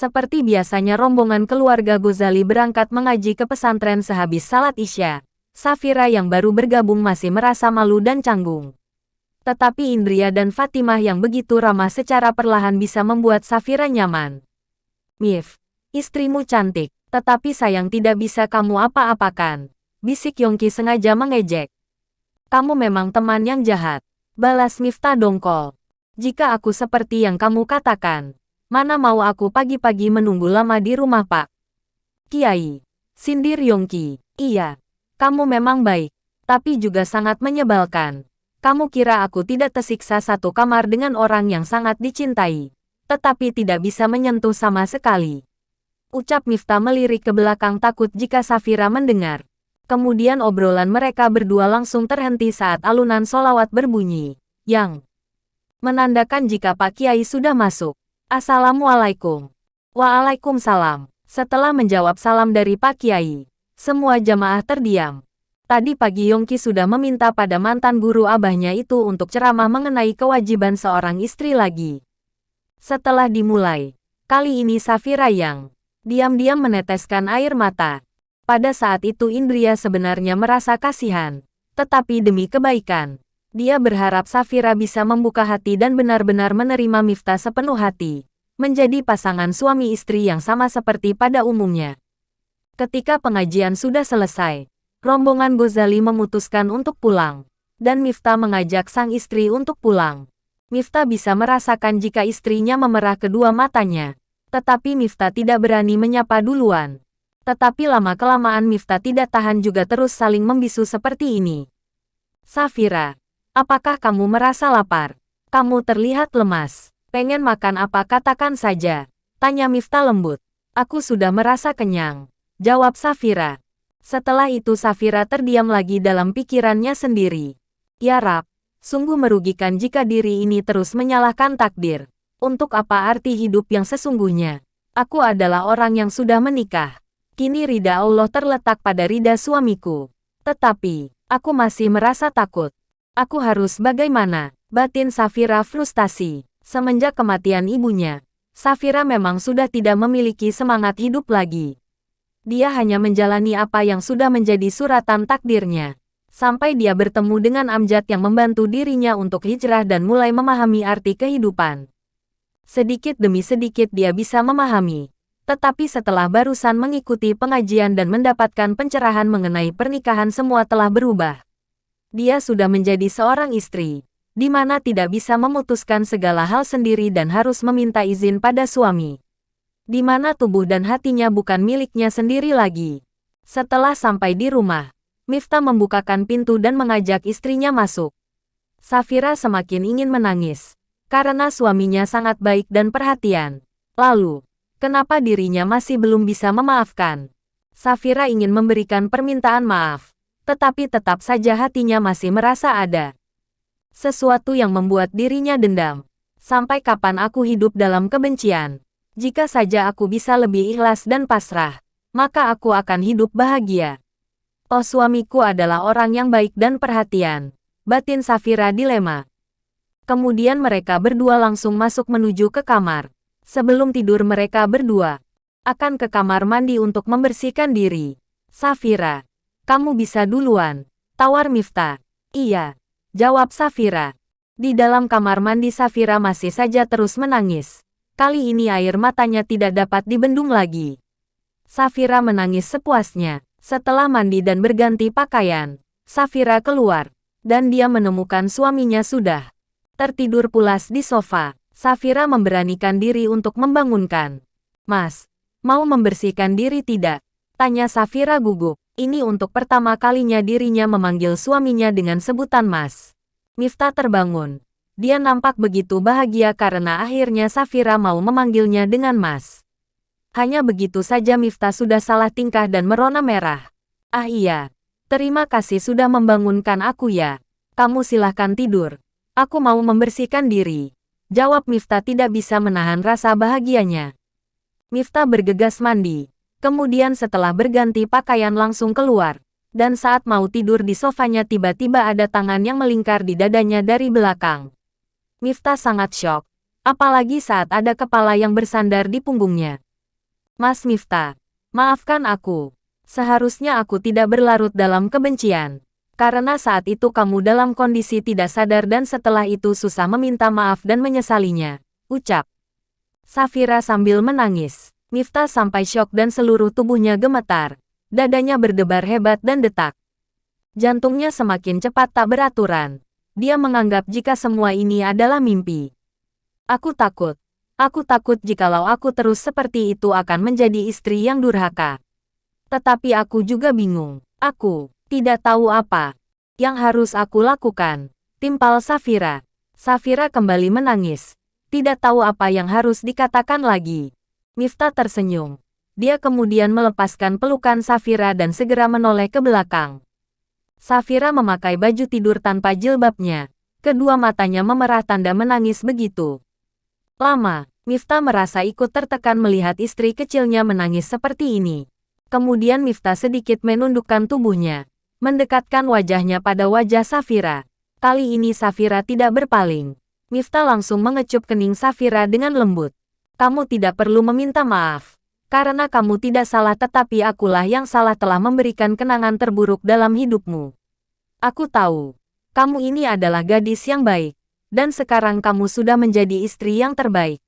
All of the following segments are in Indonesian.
Seperti biasanya rombongan keluarga Ghazali berangkat mengaji ke pesantren sehabis salat Isya. Safira yang baru bergabung masih merasa malu dan canggung. Tetapi Indria dan Fatimah yang begitu ramah secara perlahan bisa membuat Safira nyaman. "Mif, istrimu cantik, tetapi sayang tidak bisa kamu apa-apakan," bisik Yongki sengaja mengejek. "Kamu memang teman yang jahat," balas Miftah dongkol. "Jika aku seperti yang kamu katakan, mana mau aku pagi-pagi menunggu lama di rumah Pak Kiai," sindir Yongki. "Iya, kamu memang baik, tapi juga sangat menyebalkan. Kamu kira aku tidak tersiksa satu kamar dengan orang yang sangat dicintai, tetapi tidak bisa menyentuh sama sekali," ucap Miftah melirik ke belakang takut jika Safira mendengar. Kemudian obrolan mereka berdua langsung terhenti saat alunan sholawat berbunyi, yang menandakan jika Pak Kiai sudah masuk. "Assalamualaikum." "Waalaikumsalam." Setelah menjawab salam dari Pak Kiai, semua jamaah terdiam. Tadi pagi Yongki sudah meminta pada mantan guru abahnya itu untuk ceramah mengenai kewajiban seorang istri lagi. Setelah dimulai, kali ini Safira yang diam-diam meneteskan air mata. Pada saat itu Indria sebenarnya merasa kasihan, tetapi demi kebaikan, dia berharap Safira bisa membuka hati dan benar-benar menerima Miftah sepenuh hati, menjadi pasangan suami istri yang sama seperti pada umumnya. Ketika pengajian sudah selesai, rombongan Ghazali memutuskan untuk pulang, dan Miftah mengajak sang istri untuk pulang. Miftah bisa merasakan jika istrinya memerah kedua matanya, tetapi Miftah tidak berani menyapa duluan. Tetapi lama-kelamaan Miftah tidak tahan juga terus saling membisu seperti ini. "Safira, apakah kamu merasa lapar? Kamu terlihat lemas. Pengen makan apa katakan saja," tanya Miftah lembut. "Aku sudah merasa kenyang," jawab Safira. Setelah itu Safira terdiam lagi dalam pikirannya sendiri. "Ya Rab, sungguh merugikan jika diri ini terus menyalahkan takdir. Untuk apa arti hidup yang sesungguhnya? Aku adalah orang yang sudah menikah. Kini ridha Allah terletak pada ridha suamiku. Tetapi, aku masih merasa takut. Aku harus bagaimana?" Batin Safira frustasi. Semenjak kematian ibunya, Safira memang sudah tidak memiliki semangat hidup lagi. Dia hanya menjalani apa yang sudah menjadi suratan takdirnya. Sampai dia bertemu dengan Amjad yang membantu dirinya untuk hijrah dan mulai memahami arti kehidupan. Sedikit demi sedikit dia bisa memahami. Tetapi setelah barusan mengikuti pengajian dan mendapatkan pencerahan mengenai pernikahan semua telah berubah. Dia sudah menjadi seorang istri, di mana tidak bisa memutuskan segala hal sendiri dan harus meminta izin pada suami. Di mana tubuh dan hatinya bukan miliknya sendiri lagi. Setelah sampai di rumah, Miftah membukakan pintu dan mengajak istrinya masuk. Safira semakin ingin menangis, karena suaminya sangat baik dan perhatian. Lalu, kenapa dirinya masih belum bisa memaafkan? Safira ingin memberikan permintaan maaf, tetapi tetap saja hatinya masih merasa ada sesuatu yang membuat dirinya dendam. "Sampai kapan aku hidup dalam kebencian? Jika saja aku bisa lebih ikhlas dan pasrah, maka aku akan hidup bahagia. Oh, suamiku adalah orang yang baik dan perhatian," batin Safira dilema. Kemudian mereka berdua langsung masuk menuju ke kamar. Sebelum tidur mereka berdua akan ke kamar mandi untuk membersihkan diri. "Safira, kamu bisa duluan," tawar Miftah. "Iya," jawab Safira. Di dalam kamar mandi Safira masih saja terus menangis. Kali ini air matanya tidak dapat dibendung lagi. Safira menangis sepuasnya. Setelah mandi dan berganti pakaian, Safira keluar, dan dia menemukan suaminya sudah tertidur pulas di sofa. Safira memberanikan diri untuk membangunkan. "Mas, mau membersihkan diri tidak?" tanya Safira gugup. Ini untuk pertama kalinya dirinya memanggil suaminya dengan sebutan Mas. Miftah terbangun. Dia nampak begitu bahagia karena akhirnya Safira mau memanggilnya dengan Mas. Hanya begitu saja Miftah sudah salah tingkah dan merona merah. "Ah iya, terima kasih sudah membangunkan aku ya. Kamu silahkan tidur. Aku mau membersihkan diri," jawab Miftah tidak bisa menahan rasa bahagianya. Miftah bergegas mandi. Kemudian setelah berganti pakaian langsung keluar. Dan saat mau tidur di sofanya tiba-tiba ada tangan yang melingkar di dadanya dari belakang. Miftah sangat syok. Apalagi saat ada kepala yang bersandar di punggungnya. Mas Miftah, maafkan aku. Seharusnya aku tidak berlarut dalam kebencian. Karena saat itu kamu dalam kondisi tidak sadar dan setelah itu susah meminta maaf dan menyesalinya. Ucap Safira sambil menangis. Miftah sampai syok dan seluruh tubuhnya gemetar. Dadanya berdebar hebat dan detak. Jantungnya semakin cepat tak beraturan. Dia menganggap jika semua ini adalah mimpi. Aku takut. Aku takut jikalau aku terus seperti itu akan menjadi istri yang durhaka. Tetapi aku juga bingung. Aku tidak tahu apa yang harus aku lakukan. Timpal Safira. Safira kembali menangis. Tidak tahu apa yang harus dikatakan lagi. Miftah tersenyum. Dia kemudian melepaskan pelukan Safira dan segera menoleh ke belakang. Safira memakai baju tidur tanpa jilbabnya. Kedua matanya memerah tanda menangis begitu lama. Miftah merasa ikut tertekan melihat istri kecilnya menangis seperti ini. Kemudian Miftah sedikit menundukkan tubuhnya, mendekatkan wajahnya pada wajah Safira. Kali ini Safira tidak berpaling. Miftah langsung mengecup kening Safira dengan lembut. Kamu tidak perlu meminta maaf. Karena kamu tidak salah tetapi akulah yang salah telah memberikan kenangan terburuk dalam hidupmu. Aku tahu. Kamu ini adalah gadis yang baik. Dan sekarang kamu sudah menjadi istri yang terbaik.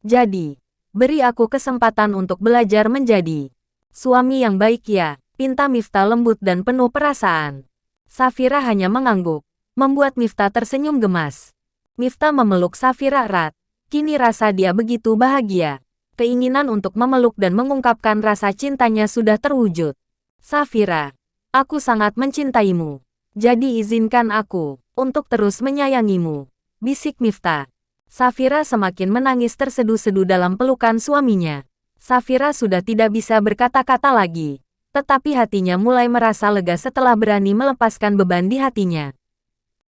Jadi, beri aku kesempatan untuk belajar menjadi suami yang baik ya, pinta Miftah lembut dan penuh perasaan. Safira hanya mengangguk, membuat Miftah tersenyum gemas. Miftah memeluk Safira erat. Kini rasa dia begitu bahagia. Keinginan untuk memeluk dan mengungkapkan rasa cintanya sudah terwujud. Safira, aku sangat mencintaimu. Jadi izinkan aku untuk terus menyayangimu, bisik Miftah. Safira semakin menangis terseduh-seduh dalam pelukan suaminya. Safira sudah tidak bisa berkata-kata lagi. Tetapi hatinya mulai merasa lega setelah berani melepaskan beban di hatinya.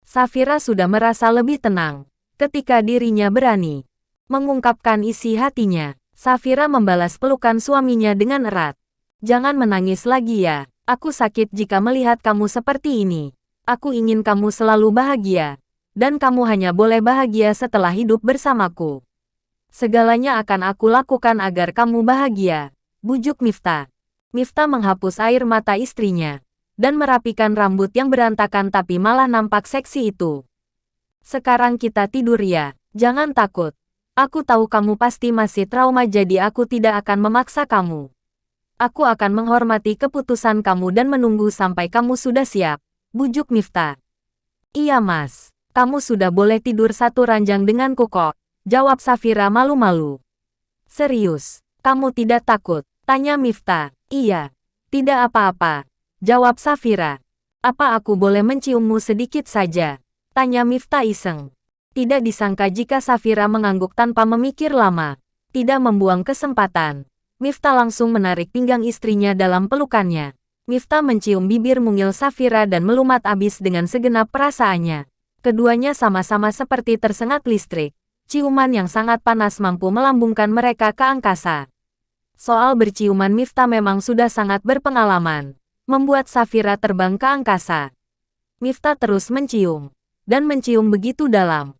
Safira sudah merasa lebih tenang ketika dirinya berani mengungkapkan isi hatinya. Safira membalas pelukan suaminya dengan erat. Jangan menangis lagi ya. Aku sakit jika melihat kamu seperti ini. Aku ingin kamu selalu bahagia. Dan kamu hanya boleh bahagia setelah hidup bersamaku. Segalanya akan aku lakukan agar kamu bahagia. Bujuk Miftah. Miftah menghapus air mata istrinya. Dan merapikan rambut yang berantakan tapi malah nampak seksi itu. Sekarang kita tidur ya. Jangan takut. Aku tahu kamu pasti masih trauma jadi aku tidak akan memaksa kamu. Aku akan menghormati keputusan kamu dan menunggu sampai kamu sudah siap. Bujuk Miftah. Iya mas, kamu sudah boleh tidur satu ranjang denganku kok. Jawab Safira malu-malu. Serius, kamu tidak takut? Tanya Miftah. Iya, tidak apa-apa. Jawab Safira. Apa aku boleh menciummu sedikit saja? Tanya Miftah iseng. Tidak disangka jika Safira mengangguk tanpa memikir lama. Tidak membuang kesempatan. Miftah langsung menarik pinggang istrinya dalam pelukannya. Miftah mencium bibir mungil Safira dan melumat abis dengan segenap perasaannya. Keduanya sama-sama seperti tersengat listrik. Ciuman yang sangat panas mampu melambungkan mereka ke angkasa. Soal berciuman Miftah memang sudah sangat berpengalaman. Membuat Safira terbang ke angkasa. Miftah terus mencium. Dan mencium begitu dalam.